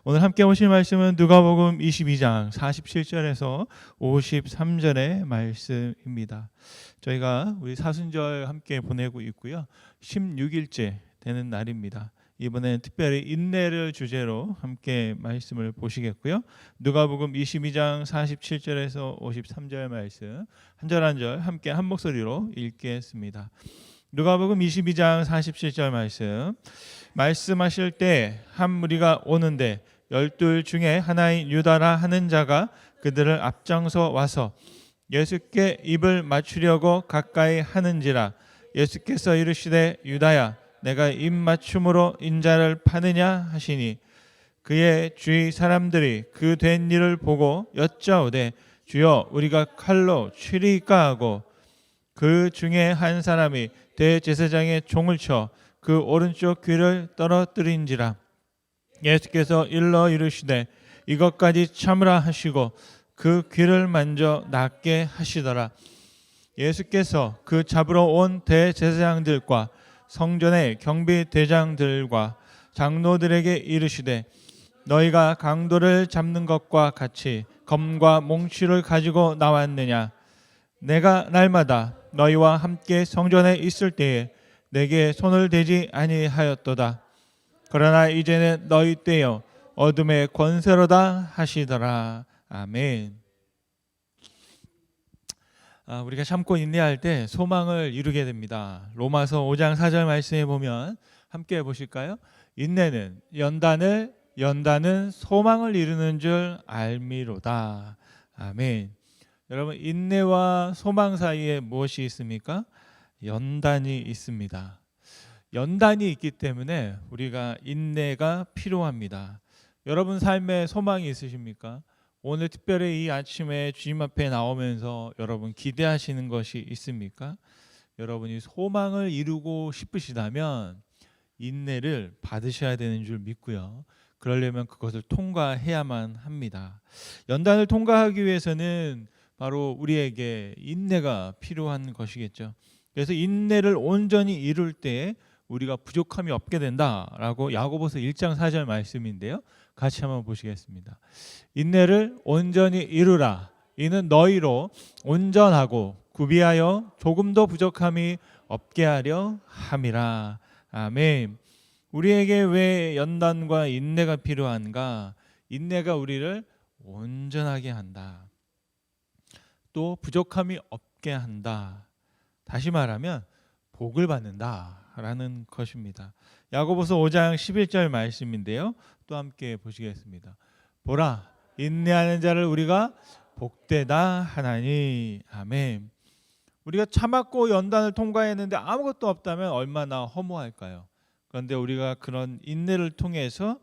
오늘 함께 보실 말씀은 누가복음 22장 47절에서 53절의 말씀입니다. 저희가 우리 사순절 함께 보내고 있고요. 16일째 되는 날입니다. 이번엔 특별히 인내를 주제로 함께 말씀을 보시겠고요. 누가복음 22장 47절에서 53절 말씀 한 절 한 절 함께 한 목소리로 읽겠습니다. 누가복음 22장 47절 말씀하실 때 한 무리가 오는데 12 중에 하나인 유다라 하는 자가 그들을 앞장서 와서 예수께 입을 맞추려고 가까이 하는지라. 예수께서 이르시되 유다야 내가 입 맞춤으로 인자를 파느냐 하시니 그의 주위 사람들이 그 된 일을 보고 여짜오되 주여 우리가 칼로 치리까 하고 그 중에 한 사람이 대제사장의 종을 쳐 그 오른쪽 귀를 떨어뜨린지라. 예수께서 일러 이르시되 이것까지 참으라 하시고 그 귀를 만져 낫게 하시더라. 예수께서 그 잡으러 온 대제사장들과 성전의 경비대장들과 장로들에게 이르시되 너희가 강도를 잡는 것과 같이 검과 몽치를 가지고 나왔느냐. 내가 날마다 너희와 함께 성전에 있을 때에 내게 손을 대지 아니하였도다. 그러나 이제는 너희 때여 어둠의 권세로다 하시더라. 아멘. 우리가 참고 인내할 때 소망을 이루게 됩니다. 로마서 5장 4절 말씀에 보면 함께 보실까요? 인내는 연단은 소망을 이루는 줄 알미로다. 아멘. 여러분, 인내와 소망 사이에 무엇이 있습니까? 연단이 있습니다. 연단이 있기 때문에 우리가 인내가 필요합니다. 여러분 삶에 소망이 있으십니까? 오늘 특별히 이 아침에 주님 앞에 나오면서 여러분 기대하시는 것이 있습니까? 여러분이 소망을 이루고 싶으시다면 인내를 받으셔야 되는 줄 믿고요. 그러려면 그것을 통과해야만 합니다. 연단을 통과하기 위해서는 바로 우리에게 인내가 필요한 것이겠죠. 그래서 인내를 온전히 이룰 때 우리가 부족함이 없게 된다라고 야고보서 1장 4절 말씀인데요. 같이 한번 보시겠습니다. 인내를 온전히 이루라. 이는 너희로 온전하고 구비하여 조금도 부족함이 없게 하려 함이라. 아멘. 우리에게 왜 연단과 인내가 필요한가? 인내가 우리를 온전하게 한다. 또 부족함이 없게 한다. 다시 말하면 복을 받는다라는 것입니다. 야고보서 5장 11절 말씀인데요. 또 함께 보시겠습니다. 보라, 인내하는 자를 우리가 복되다 하나니. 아멘. 우리가 참았고 연단을 통과했는데 아무것도 없다면 얼마나 허무할까요? 그런데 우리가 그런 인내를 통해서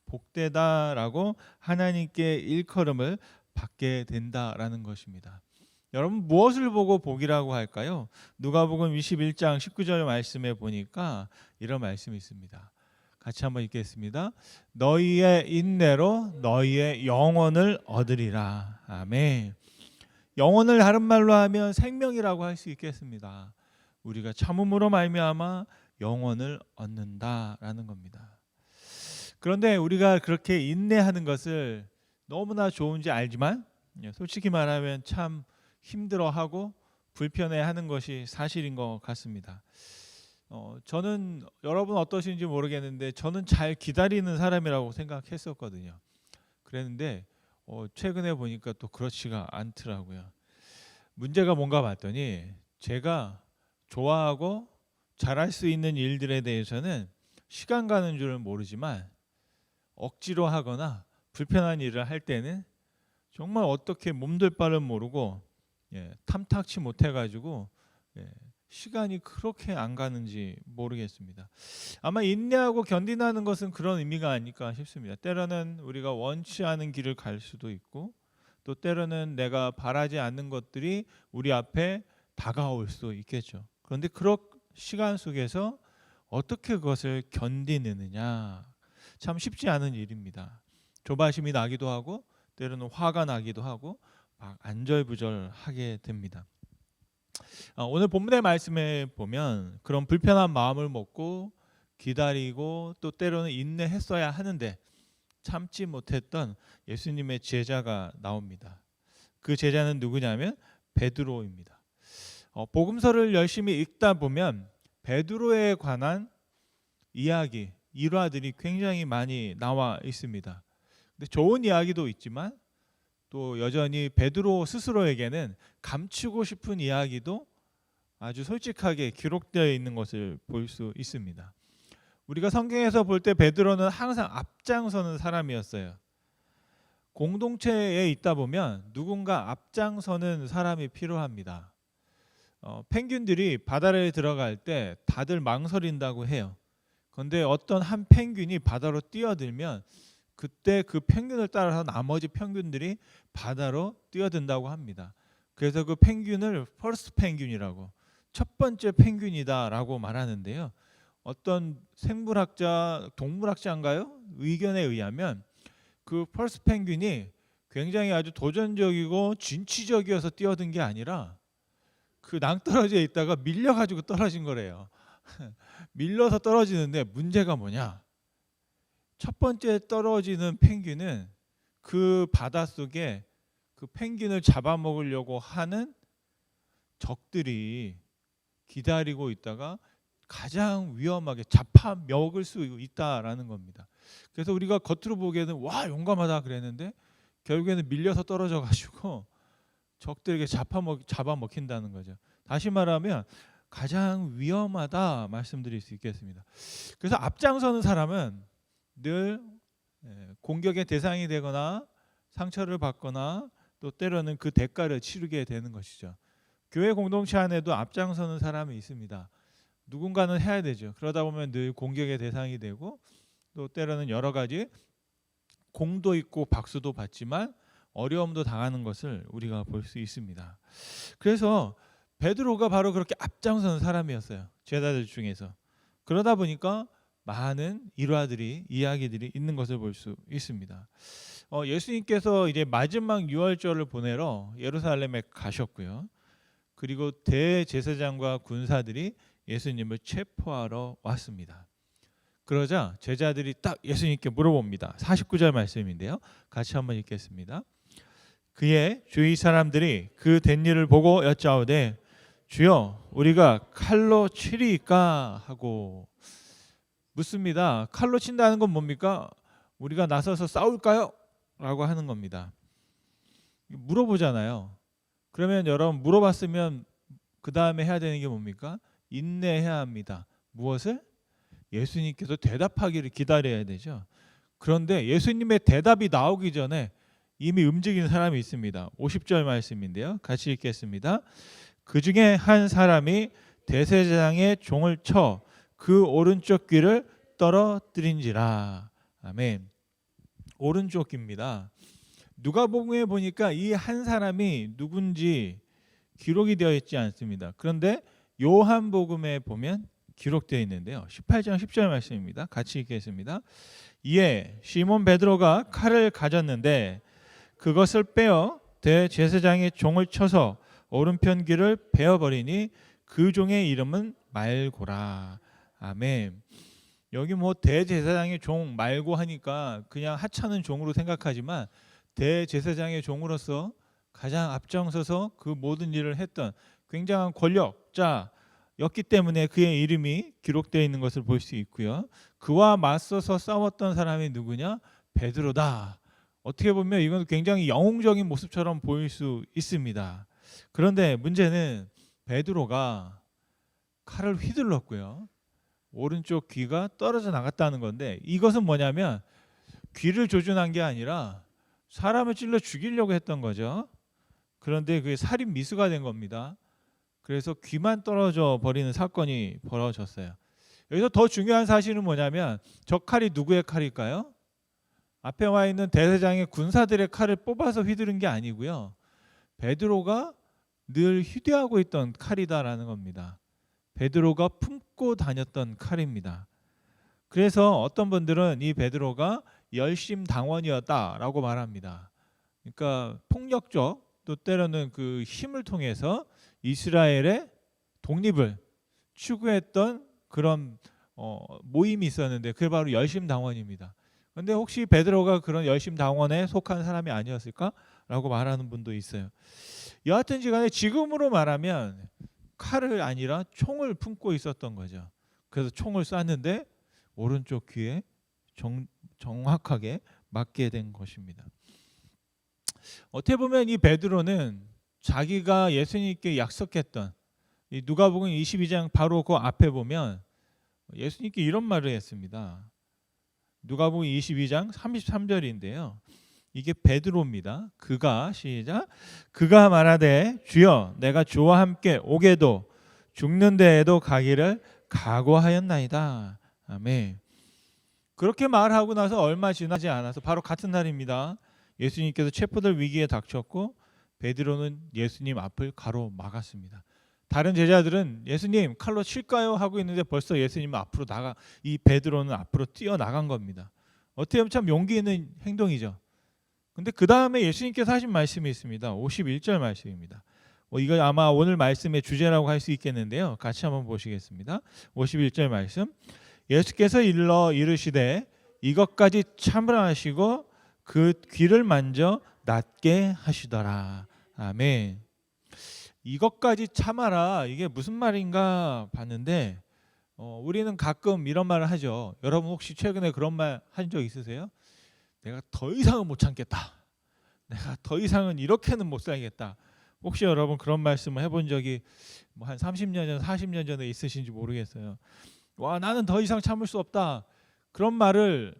복되다라고 하나님께 일컬음을 받게 된다라는 것입니다. 여러분 무엇을 보고 복이라고 할까요? 누가복음 21장 19절 말씀에 보니까 이런 말씀이 있습니다. 같이 한번 읽겠습니다. 너희의 인내로 너희의 영혼을 얻으리라. 아멘. 영혼을 다른 말로 하면 생명이라고 할 수 있겠습니다. 우리가 참음으로 말미암아 영혼을 얻는다라는 겁니다. 그런데 우리가 그렇게 인내하는 것을 너무나 좋은지 알지만 솔직히 말하면 참 힘들어하고 불편해하는 것이 사실인 것 같습니다. 저는 여러분 어떠신지 모르겠는데 저는 잘 기다리는 사람이라고 생각했었거든요. 그랬는데 최근에 보니까 또 그렇지가 않더라고요. 문제가 뭔가 봤더니 제가 좋아하고 잘할 수 있는 일들에 대해서는 시간 가는 줄은 모르지만 억지로 하거나 불편한 일을 할 때는 정말 어떻게 몸둘 바를 모르고 탐탁치 못해가지고 시간이 그렇게 안 가는지 모르겠습니다. 아마 인내하고 견딘다는 것은 그런 의미가 아닐까 싶습니다. 때로는 우리가 원치 않은 길을 갈 수도 있고 또 때로는 내가 바라지 않는 것들이 우리 앞에 다가올 수도 있겠죠. 그런데 그런 시간 속에서 어떻게 그것을 견디느냐 참 쉽지 않은 일입니다. 조바심이 나기도 하고 때로는 화가 나기도 하고 막 안절부절하게 됩니다. 오늘 본문의 말씀에 보면 그런 불편한 마음을 먹고 기다리고 또 때로는 인내했어야 하는데 참지 못했던 예수님의 제자가 나옵니다. 그 제자는 누구냐면 베드로입니다. 복음서를 열심히 읽다 보면 베드로에 관한 이야기, 일화들이 굉장히 많이 나와 있습니다. 근데 좋은 이야기도 있지만 또 여전히 베드로 스스로에게는 감추고 싶은 이야기도 아주 솔직하게 기록되어 있는 것을 볼 수 있습니다. 우리가 성경에서 볼 때 베드로는 항상 앞장서는 사람이었어요. 공동체에 있다 보면 누군가 앞장서는 사람이 필요합니다. 펭귄들이 바다에 들어갈 때 다들 망설인다고 해요. 그런데 어떤 한 펭귄이 바다로 뛰어들면 그때 그 펭귄을 따라서 나머지 펭귄들이 바다로 뛰어든다고 합니다. 그래서 그 펭귄을 퍼스트 펭귄이라고, 첫 번째 펭귄이다라고 말하는데요. 어떤 생물학자, 동물학자인가요? 의견에 의하면 그 퍼스트 펭귄이 굉장히 아주 도전적이고 진취적이어서 뛰어든 게 아니라 그 낭떠러지에 있다가 밀려가지고 떨어진 거래요. 밀려서 떨어지는데 문제가 뭐냐? 첫 번째 떨어지는 펭귄은 그 바닷속에 그 펭귄을 잡아먹으려고 하는 적들이 기다리고 있다가 가장 위험하게 잡아먹을 수 있다라는 겁니다. 그래서 우리가 겉으로 보기에는 와 용감하다 그랬는데 결국에는 밀려서 떨어져 가지고 적들에게 잡아먹힌다는 거죠. 다시 말하면 가장 위험하다 말씀드릴 수 있겠습니다. 그래서 앞장서는 사람은 늘 공격의 대상이 되거나 상처를 받거나 또 때로는 그 대가를 치르게 되는 것이죠. 교회 공동체 안에도 앞장서는 사람이 있습니다. 누군가는 해야 되죠. 그러다 보면 늘 공격의 대상이 되고 또 때로는 여러 가지 공도 있고 박수도 받지만 어려움도 당하는 것을 우리가 볼 수 있습니다. 그래서 베드로가 바로 그렇게 앞장서는 사람이었어요. 제자들 중에서. 그러다 보니까 많은 일화들이, 이야기들이 있는 것을 볼 수 있습니다. 예수님께서 이제 마지막 유월절을 보내러 예루살렘에 가셨고요. 그리고 대제사장과 군사들이 예수님을 체포하러 왔습니다. 그러자 제자들이 딱 예수님께 물어봅니다. 49절 말씀인데요. 같이 한번 읽겠습니다. 그의 주위 사람들이 그 된 일을 보고 여짜오되 주여 우리가 칼로 치리이까 하고 묻습니다. 칼로 친다는 건 뭡니까? 우리가 나서서 싸울까요? 라고 하는 겁니다. 물어보잖아요. 그러면 여러분 물어봤으면 그 다음에 해야 되는 게 뭡니까? 인내해야 합니다. 무엇을? 예수님께서 대답하기를 기다려야 되죠. 그런데 예수님의 대답이 나오기 전에 이미 움직이는 사람이 있습니다. 50절 말씀인데요. 같이 읽겠습니다. 그 중에 한 사람이 대제사장의 종을 쳐 그 오른쪽 귀를 떨어뜨린지라. 아멘. 오른쪽 귀입니다. 누가복음에 보니까 이 한 사람이 누군지 기록이 되어 있지 않습니다. 그런데 요한복음에 보면 기록되어 있는데요. 18장 10절 말씀입니다. 같이 읽겠습니다. 이에 시몬 베드로가 칼을 가졌는데 그것을 빼어 대제사장의 종을 쳐서 오른편 귀를 베어버리니 그 종의 이름은 말고라. 아멘. 여기 뭐 대제사장의 종 말고 하니까 그냥 하찮은 종으로 생각하지만 대제사장의 종으로서 가장 앞장서서 그 모든 일을 했던 굉장한 권력자였기 때문에 그의 이름이 기록되어 있는 것을 볼 수 있고요. 그와 맞서서 싸웠던 사람이 누구냐? 베드로다. 어떻게 보면 이건 굉장히 영웅적인 모습처럼 보일 수 있습니다. 그런데 문제는 베드로가 칼을 휘둘렀고요. 오른쪽 귀가 떨어져 나갔다는 건데 이것은 뭐냐면 귀를 조준한 게 아니라 사람을 찔러 죽이려고 했던 거죠. 그런데 그게 살인 미수가 된 겁니다. 그래서 귀만 떨어져 버리는 사건이 벌어졌어요. 여기서 더 중요한 사실은 뭐냐면 저 칼이 누구의 칼일까요? 앞에 와 있는 대제사장의 군사들의 칼을 뽑아서 휘두른 게 아니고요. 베드로가 늘 휴대하고 있던 칼이다라는 겁니다. 베드로가 품고 다녔던 칼입니다. 그래서 어떤 분들은 이 베드로가 열심당원이었다라고 말합니다. 그러니까 폭력적 또 때로는 그 힘을 통해서 이스라엘의 독립을 추구했던 그런 모임이 있었는데 그게 바로 열심당원입니다. 근데 혹시 베드로가 그런 열심 당원에 속한 사람이 아니었을까라고 말하는 분도 있어요. 여하튼지 간에 지금으로 말하면 칼을 아니라 총을 품고 있었던 거죠. 그래서 총을 쐈는데 오른쪽 귀에 정확하게 맞게 된 것입니다. 어떻게 보면 이 베드로는 자기가 예수님께 약속했던 이 누가복음 22장 바로 그 앞에 보면 예수님께 이런 말을 했습니다. 누가복음 22장 33절인데요. 이게 베드로입니다. 그가 시작 그가 말하되 주여 내가 주와 함께 오게도 죽는 데에도 가기를 각오하였나이다. 아멘. 그렇게 말하고 나서 얼마 지나지 않아서 바로 같은 날입니다. 예수님께서 체포될 위기에 닥쳤고 베드로는 예수님 앞을 가로막았습니다. 다른 제자들은 예수님 칼로 칠까요 하고 있는데 벌써 예수님은 앞으로 이 베드로는 앞으로 뛰어나간 겁니다. 어떻게 보면 참 용기 있는 행동이죠. 근데 그 다음에 예수님께서 하신 말씀이 있습니다. 51절 말씀입니다. 이거 아마 오늘 말씀의 주제라고 할 수 있겠는데요. 같이 한번 보시겠습니다. 51절 말씀. 예수께서 일러 이르시되 이것까지 참으라 하시고 그 귀를 만져 낫게 하시더라. 아멘. 이것까지 참아라. 이게 무슨 말인가 봤는데 우리는 가끔 이런 말을 하죠. 여러분 혹시 최근에 그런 말 한 적 있으세요? 내가 더 이상은 못 참겠다. 내가 더 이상은 이렇게는 못 살겠다. 혹시 여러분 그런 말씀을 해본 적이 한 30년 전, 40년 전에 있으신지 모르겠어요. 와 나는 더 이상 참을 수 없다. 그런 말을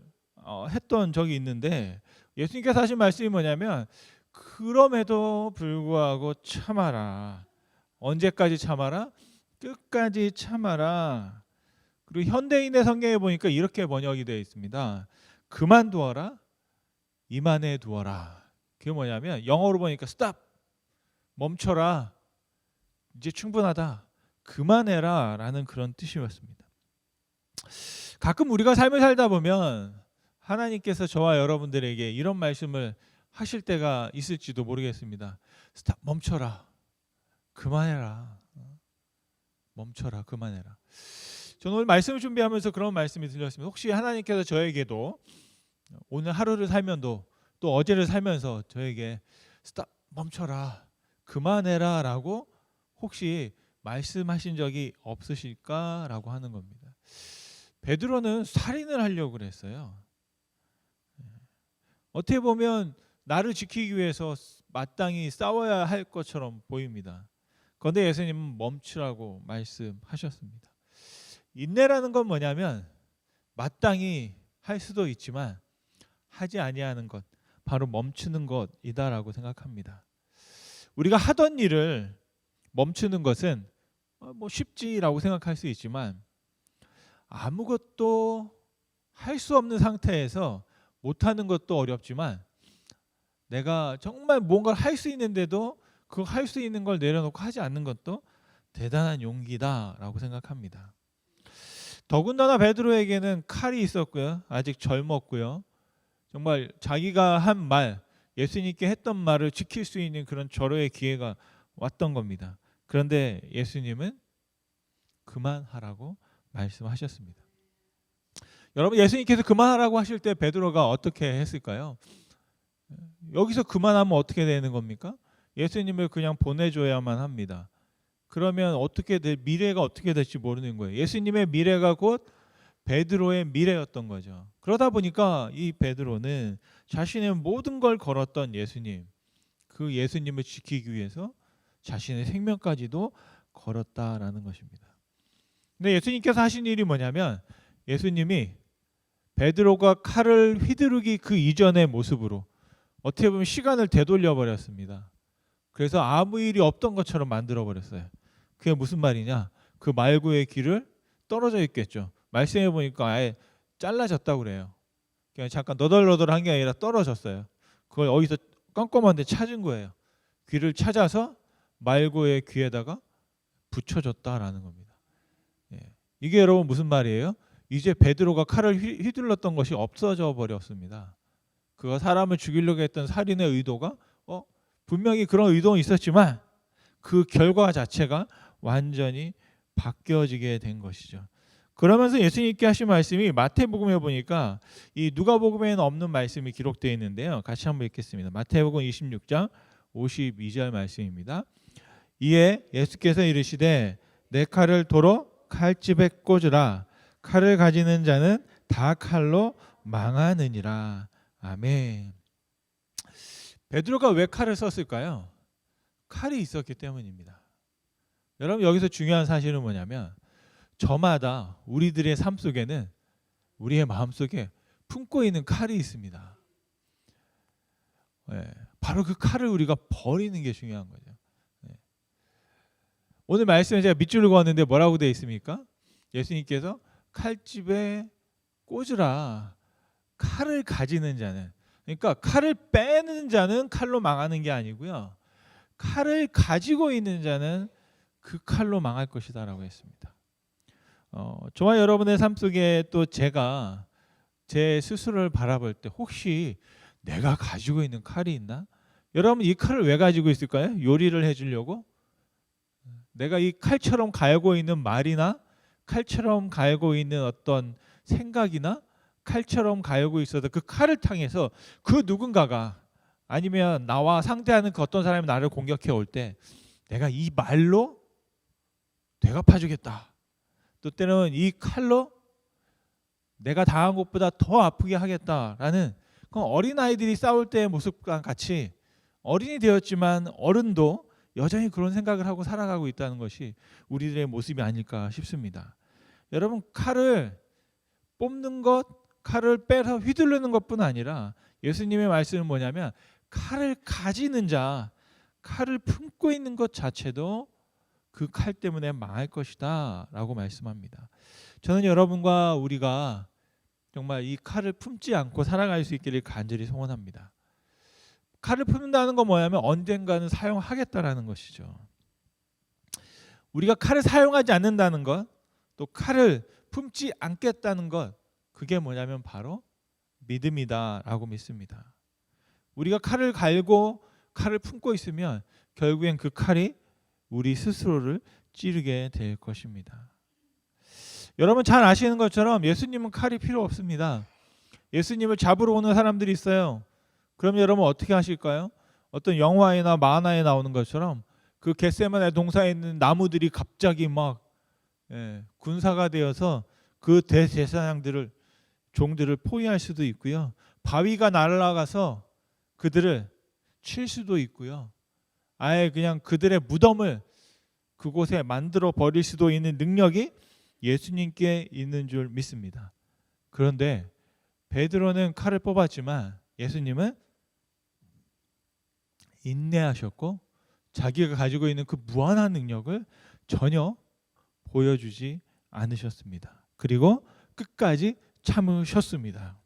했던 적이 있는데 예수님께서 하신 말씀이 뭐냐면 그럼에도 불구하고 참아라. 언제까지 참아라? 끝까지 참아라. 그리고 현대인의 성경에 보니까 이렇게 번역이 되어 있습니다. 그만두어라. 이만해 두어라. 그게 뭐냐면 영어로 보니까 stop. 멈춰라. 이제 충분하다. 그만해라 라는 그런 뜻이었습니다. 가끔 우리가 삶을 살다 보면 하나님께서 저와 여러분들에게 이런 말씀을 하실 때가 있을지도 모르겠습니다. 스탑, 멈춰라. 그만해라. 멈춰라. 그만해라. 저는 오늘 말씀을 준비하면서 그런 말씀이 들렸습니다. 혹시 하나님께서 저에게도 오늘 하루를 살면도 또 어제를 살면서 저에게 스탑, 멈춰라. 그만해라 라고 혹시 말씀하신 적이 없으실까라고 하는 겁니다. 베드로는 살인을 하려고 그랬어요. 어떻게 보면 나를 지키기 위해서 마땅히 싸워야 할 것처럼 보입니다. 그런데 예수님은 멈추라고 말씀하셨습니다. 인내라는 건 뭐냐면 마땅히 할 수도 있지만 하지 아니하는 것, 바로 멈추는 것이다라고 생각합니다. 우리가 하던 일을 멈추는 것은 쉽지라고 생각할 수 있지만 아무것도 할 수 없는 상태에서 못하는 것도 어렵지만 내가 정말 뭔가를 할 수 있는데도 그 할 수 있는 걸 내려놓고 하지 않는 것도 대단한 용기다라고 생각합니다. 더군다나 베드로에게는 칼이 있었고요. 아직 젊었고요. 정말 자기가 한 말, 예수님께 했던 말을 지킬 수 있는 그런 절호의 기회가 왔던 겁니다. 그런데 예수님은 그만하라고 말씀하셨습니다. 여러분 예수님께서 그만하라고 하실 때 베드로가 어떻게 했을까요? 여기서 그만하면 어떻게 되는 겁니까? 예수님을 그냥 보내줘야만 합니다. 그러면 미래가 어떻게 될지 모르는 거예요. 예수님의 미래가 곧 베드로의 미래였던 거죠. 그러다 보니까 이 베드로는 자신의 모든 걸 걸었던 예수님, 그 예수님을 지키기 위해서 자신의 생명까지도 걸었다라는 것입니다. 근데 예수님께서 하신 일이 뭐냐면 예수님이 베드로가 칼을 휘두르기 그 이전의 모습으로 어떻게 보면 시간을 되돌려 버렸습니다. 그래서 아무 일이 없던 것처럼 만들어 버렸어요. 그게 무슨 말이냐? 그 말구의 귀를 떨어져 있겠죠. 말씀해 보니까 아예 잘라졌다고 그래요. 그냥 잠깐 너덜너덜한 게 아니라 떨어졌어요. 그걸 어디서 깜깜한 데 찾은 거예요. 귀를 찾아서 말구의 귀에다가 붙여줬다라는 겁니다. 이게 여러분 무슨 말이에요? 이제 베드로가 칼을 휘둘렀던 것이 없어져 버렸습니다. 그가 사람을 죽이려고 했던 살인의 의도가 분명히 그런 의도는 있었지만 그 결과 자체가 완전히 바뀌어지게 된 것이죠. 그러면서 예수님께 하신 말씀이 마태복음에 보니까 이 누가복음에는 없는 말씀이 기록되어 있는데요. 같이 한번 읽겠습니다. 마태복음 26장 52절 말씀입니다. 이에 예수께서 이르시되 내 칼을 도로 칼집에 꽂으라. 칼을 가지는 자는 다 칼로 망하느니라. 아멘. 베드로가 왜 칼을 썼을까요? 칼이 있었기 때문입니다. 여러분, 여기서 중요한 사실은 뭐냐면 저마다 우리들의 삶 속에는 우리의 마음속에 품고 있는 칼이 있습니다. 바로 그 칼을 우리가 버리는 게 중요한 거죠. 오늘 말씀에 제가 밑줄을 그었는데 뭐라고 되어 있습니까? 예수님께서 칼집에 꽂으라. 칼을 가지는 자는, 그러니까 칼을 빼는 자는 칼로 망하는 게 아니고요, 칼을 가지고 있는 자는 그 칼로 망할 것이다 라고 했습니다. 저와 여러분의 삶 속에 또 제가 제 스스로를 바라볼 때 혹시 내가 가지고 있는 칼이 있나? 여러분, 이 칼을 왜 가지고 있을까요? 요리를 해주려고? 내가 이 칼처럼 갈고 있는 말이나 칼처럼 갈고 있는 어떤 생각이나 칼처럼 갈고 있어서 그 칼을 통해서 그 누군가가, 아니면 나와 상대하는 그 어떤 사람이 나를 공격해 올 때 내가 이 말로 되갚아주겠다. 또 때로는 이 칼로 내가 당한 것보다 더 아프게 하겠다라는, 그 어린아이들이 싸울 때의 모습과 같이 어린이 되었지만 어른도 여전히 그런 생각을 하고 살아가고 있다는 것이 우리들의 모습이 아닐까 싶습니다. 여러분, 칼을 뽑는 것, 칼을 빼서 휘두르는 것뿐 아니라 예수님의 말씀은 뭐냐면 칼을 가지는 자, 칼을 품고 있는 것 자체도 그 칼 때문에 망할 것이다 라고 말씀합니다. 저는 여러분과 우리가 정말 이 칼을 품지 않고 살아갈 수 있기를 간절히 소원합니다. 칼을 품는다는 건 뭐냐면 언젠가는 사용하겠다라는 것이죠. 우리가 칼을 사용하지 않는다는 것, 또 칼을 품지 않겠다는 것, 그게 뭐냐면 바로 믿음이다라고 믿습니다. 우리가 칼을 갈고 칼을 품고 있으면 결국엔 그 칼이 우리 스스로를 찌르게 될 것입니다. 여러분 잘 아시는 것처럼 예수님은 칼이 필요 없습니다. 예수님을 잡으러 오는 사람들이 있어요. 그럼 여러분 어떻게 하실까요? 어떤 영화나 만화에 나오는 것처럼 그 겟세마네 동산에 있는 나무들이 갑자기 막 군사가 되어서 그 대제사장들을, 종들을 포위할 수도 있고요. 바위가 날아가서 그들을 칠 수도 있고요. 아예 그냥 그들의 무덤을 그곳에 만들어 버릴 수도 있는 능력이 예수님께 있는 줄 믿습니다. 그런데 베드로는 칼을 뽑았지만 예수님은 인내하셨고 자기가 가지고 있는 그 무한한 능력을 전혀 보여주지 않으셨습니다. 그리고 끝까지 참으셨습니다.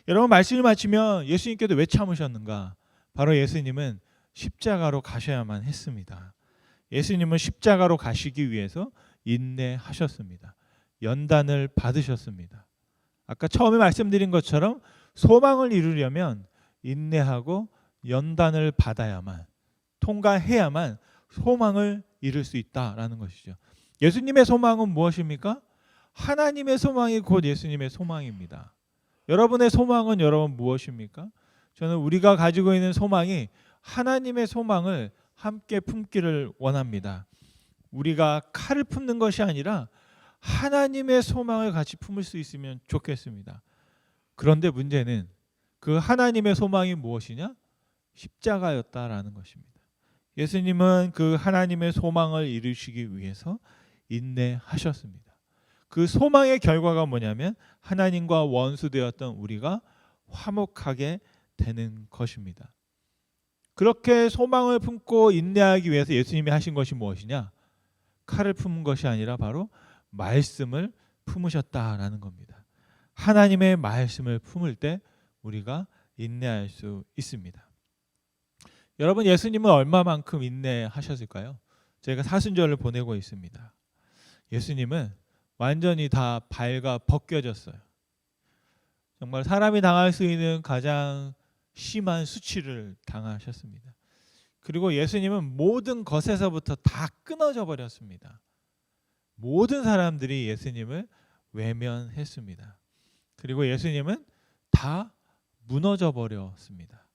여러분, 말씀을 마치면 예수님께도 왜 참으셨는가? 바로 예수님은 십자가로 가셔야만 했습니다. 예수님은 십자가로 가시기 위해서 인내하셨습니다. 연단을 받으셨습니다. 아까 처음에 말씀드린 것처럼 소망을 이루려면 인내하고 연단을 받아야만, 통과해야만 소망을 이룰 수 있다라는 것이죠. 예수님의 소망은 무엇입니까? 하나님의 소망이 곧 예수님의 소망입니다. 여러분의 소망은 여러분 무엇입니까? 저는 우리가 가지고 있는 소망이 하나님의 소망을 함께 품기를 원합니다. 우리가 칼을 품는 것이 아니라 하나님의 소망을 같이 품을 수 있으면 좋겠습니다. 그런데 문제는 그 하나님의 소망이 무엇이냐? 십자가였다라는 것입니다. 예수님은 그 하나님의 소망을 이루시기 위해서 인내하셨습니다. 그 소망의 결과가 뭐냐면 하나님과 원수되었던 우리가 화목하게 되는 것입니다. 그렇게 소망을 품고 인내하기 위해서 예수님이 하신 것이 무엇이냐? 칼을 품은 것이 아니라 바로 말씀을 품으셨다라는 겁니다. 하나님의 말씀을 품을 때 우리가 인내할 수 있습니다. 여러분, 예수님은 얼마만큼 인내하셨을까요? 제가 사순절을 보내고 있습니다. 예수님은 완전히 다 발가 벗겨졌어요. 정말 사람이 당할 수 있는 가장 심한 수치를 당하셨습니다. 그리고 예수님은 모든 것에서부터 다 끊어져 버렸습니다. 모든 사람들이 예수님을 외면했습니다. 그리고 예수님은 다 무너져 버렸습니다.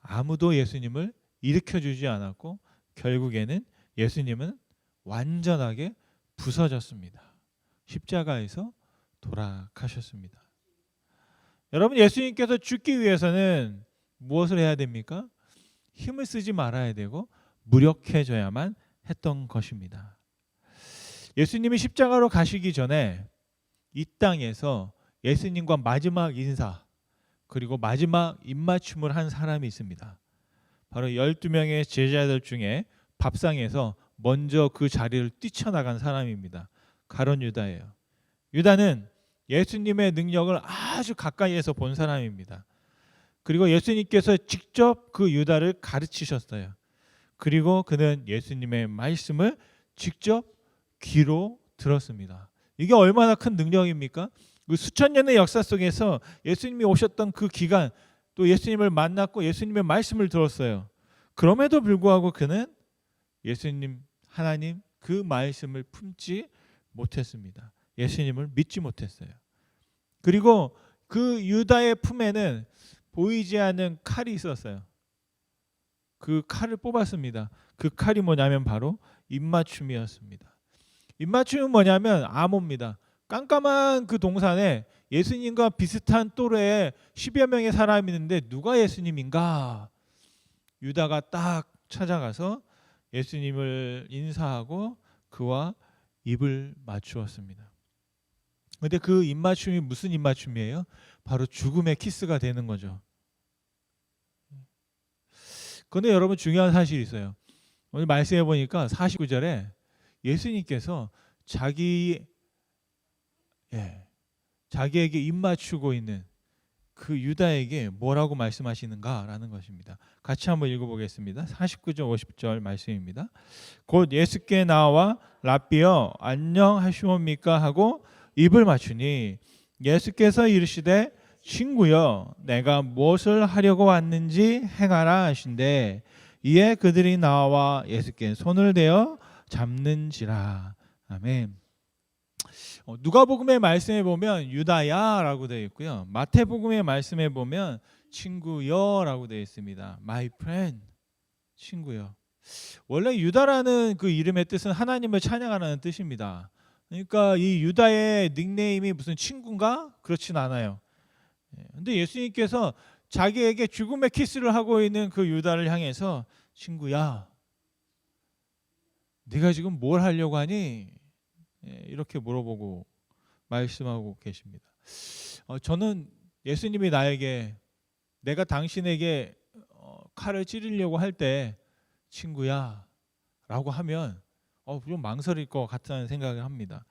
아무도 예수님을 일으켜주지 않았고 결국에는 예수님은 완전하게 부서졌습니다. 십자가에서 돌아가셨습니다. 여러분, 예수님께서 죽기 위해서는 무엇을 해야 됩니까? 힘을 쓰지 말아야 되고 무력해져야만 했던 것입니다. 예수님이 십자가로 가시기 전에 이 땅에서 예수님과 마지막 인사 그리고 마지막 입맞춤을 한 사람이 있습니다. 바로 12명의 제자들 중에 밥상에서 먼저 그 자리를 뛰쳐나간 사람입니다. 가룟 유다예요. 유다는 예수님의 능력을 아주 가까이에서 본 사람입니다. 그리고 예수님께서 직접 그 유다를 가르치셨어요. 그리고 그는 예수님의 말씀을 직접 귀로 들었습니다. 이게 얼마나 큰 능력입니까? 그 수천 년의 역사 속에서 예수님이 오셨던 그 기간, 또 예수님을 만났고 예수님의 말씀을 들었어요. 그럼에도 불구하고 그는 예수님, 하나님 그 말씀을 품지 못했습니다. 예수님을 믿지 못했어요. 그리고 그 유다의 품에는 보이지 않는 칼이 있었어요. 그 칼을 뽑았습니다. 그 칼이 뭐냐면 바로 입맞춤이었습니다. 입맞춤은 뭐냐면 암호입니다. 깜깜한 그 동산에 예수님과 비슷한 또래의 10여 명의 사람이 있는데 누가 예수님인가? 유다가 딱 찾아가서 예수님을 인사하고 그와 입을 맞추었습니다. 그런데 그 입맞춤이 무슨 입맞춤이에요? 바로 죽음의 키스가 되는 거죠. 그런데 여러분, 중요한 사실이 있어요. 오늘 말씀해 보니까 49절에 예수님께서 자기에게 입 맞추고 있는 그 유다에게 뭐라고 말씀하시는가라는 것입니다. 같이 한번 읽어보겠습니다. 49절 50절 말씀입니다. 곧 예수께 나와 랍비여 안녕하시옵니까 하고 입을 맞추니 예수께서 이르시되 친구여 내가 무엇을 하려고 왔는지 행하라 하신대 이에 그들이 나와 예수께 손을 대어 잡는지라. 아멘. 누가복음의 말씀에 보면 유다야라고 되어 있고요. 마태복음의 말씀에 보면 친구여라고 되어 있습니다. My friend, 친구여. 원래 유다라는 그 이름의 뜻은 하나님을 찬양하는 뜻입니다. 그러니까 이 유다의 닉네임이 무슨 친구인가? 그렇진 않아요. 근데 예수님께서 자기에게 죽음의 키스를 하고 있는 그 유다를 향해서 친구야, 네가 지금 뭘 하려고 하니? 이렇게 물어보고 말씀하고 계십니다. 저는 예수님이 나에게 내가 당신에게 칼을 찌르려고 할 때 친구야 라고 하면 좀 망설일 것 같다는 생각을 합니다.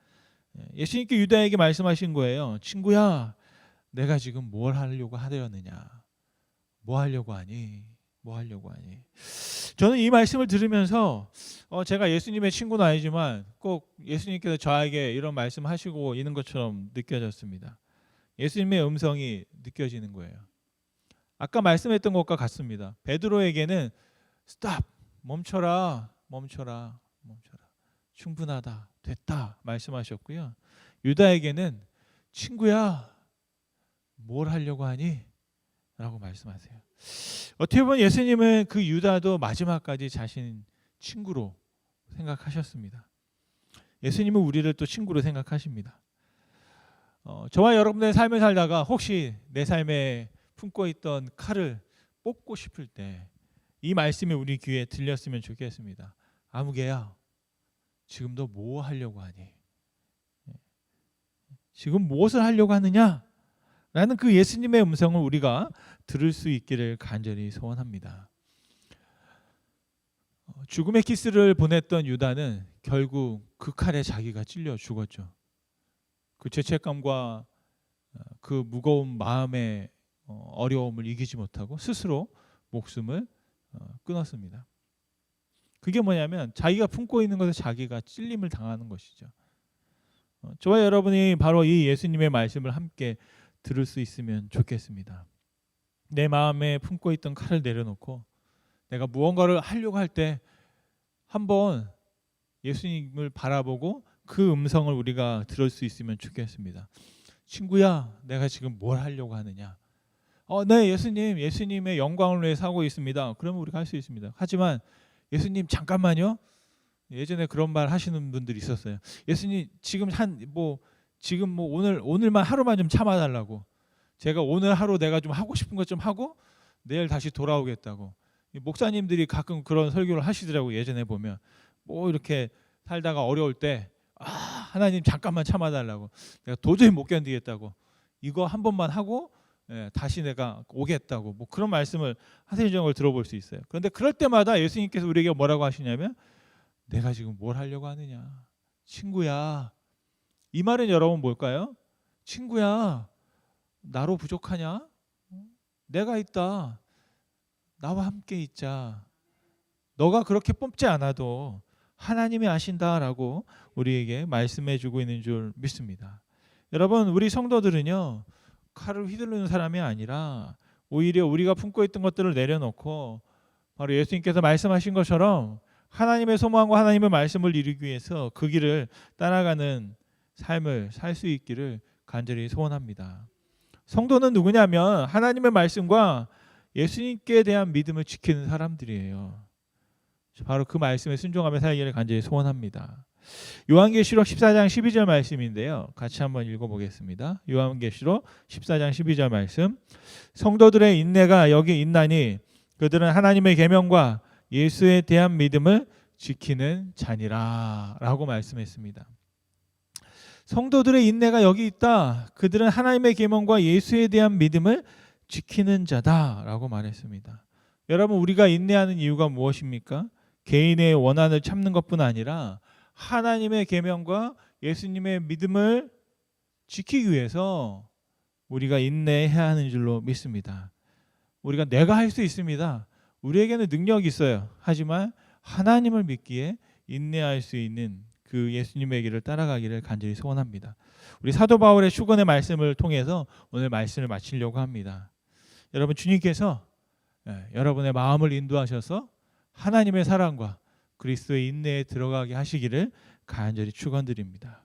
예수님께 유다에게 말씀하신 거예요. 친구야, 내가 지금 뭘 하려고 하려느냐? 뭐 하려고 하니? 뭐 하려고 하니? 저는 이 말씀을 들으면서 제가 예수님의 친구는 아니지만 꼭 예수님께서 저에게 이런 말씀하시고 있는 것처럼 느껴졌습니다. 예수님의 음성이 느껴지는 거예요. 아까 말씀했던 것과 같습니다. 베드로에게는 스탑, 멈춰라, 멈춰라, 멈춰라. 충분하다, 됐다 말씀하셨고요. 유다에게는 친구야, 뭘 하려고 하니? 라고 말씀하세요. 어떻게 보면 예수님은 그 유다도 마지막까지 자신 친구로 생각하셨습니다. 예수님은 우리를 또 친구로 생각하십니다. 저와 여러분의 삶을 살다가 혹시 내 삶에 품고 있던 칼을 뽑고 싶을 때 이 말씀이 우리 귀에 들렸으면 좋겠습니다. 아무개야, 지금 너 뭐 하려고 하니? 지금 무엇을 하려고 하느냐? 라는 그 예수님의 음성을 우리가 들을 수 있기를 간절히 소원합니다. 죽음의 키스를 보냈던 유다는 결국 그 칼에 자기가 찔려 죽었죠. 그 죄책감과 그 무거운 마음의 어려움을 이기지 못하고 스스로 목숨을 끊었습니다. 그게 뭐냐면 자기가 품고 있는 것에 자기가 찔림을 당하는 것이죠. 저와 여러분이 바로 이 예수님의 말씀을 함께 들을 수 있으면 좋겠습니다. 내 마음에 품고 있던 칼을 내려놓고 내가 무언가를 하려고 할 때 한번 예수님을 바라보고 그 음성을 우리가 들을 수 있으면 좋겠습니다. 친구야, 내가 지금 뭘 하려고 하느냐? 네, 예수님의 영광을 위해 사고 있습니다. 그러면 우리가 할 수 있습니다. 하지만 예수님 잠깐만요. 예전에 그런 말 하시는 분들이 있었어요. 예수님 지금 오늘만 하루만 좀 참아달라고. 제가 오늘 하루 내가 좀 하고 싶은 것 좀 하고 내일 다시 돌아오겠다고. 목사님들이 가끔 그런 설교를 하시더라고. 예전에 보면 이렇게 살다가 어려울 때 하나님 잠깐만 참아달라고. 내가 도저히 못 견디겠다고. 이거 한 번만 하고 다시 내가 오겠다고. 그런 말씀을 하시는 걸 들어볼 수 있어요. 그런데 그럴 때마다 예수님께서 우리에게 뭐라고 하시냐면 내가 지금 뭘 하려고 하느냐. 친구야. 이 말은 여러분 뭘까요? 친구야. 나로 부족하냐? 내가 있다. 나와 함께 있자. 너가 그렇게 뽑지 않아도 하나님이 아신다라고 우리에게 말씀해 주고 있는 줄 믿습니다. 여러분, 우리 성도들은요. 칼을 휘두르는 사람이 아니라 오히려 우리가 품고 있던 것들을 내려놓고 바로 예수님께서 말씀하신 것처럼 하나님의 소망과 하나님의 말씀을 이루기 위해서 그 길을 따라가는 삶을 살 수 있기를 간절히 소원합니다. 성도는 누구냐면 하나님의 말씀과 예수님께 대한 믿음을 지키는 사람들이에요. 바로 그 말씀에 순종하며 살기를 간절히 소원합니다. 요한계시록 14장 12절 말씀인데요. 같이 한번 읽어보겠습니다. 요한계시록 14장 12절 말씀. 성도들의 인내가 여기 있나니 그들은 하나님의 계명과 예수에 대한 믿음을 지키는 자니라 라고 말씀했습니다. 성도들의 인내가 여기 있다. 그들은 하나님의 계명과 예수에 대한 믿음을 지키는 자다라고 말했습니다. 여러분, 우리가 인내하는 이유가 무엇입니까? 개인의 원한을 참는 것뿐 아니라 하나님의 계명과 예수님의 믿음을 지키기 위해서 우리가 인내해야 하는 줄로 믿습니다. 우리가 내가 할 수 있습니다. 우리에게는 능력이 있어요. 하지만 하나님을 믿기에 인내할 수 있는 그 예수님의 길을 따라가기를 간절히 소원합니다. 우리 사도 바울의 축원의 말씀을 통해서 오늘 말씀을 마치려고 합니다. 여러분, 주님께서 여러분의 마음을 인도하셔서 하나님의 사랑과 그리스도의 인내에 들어가게 하시기를 간절히 축원드립니다.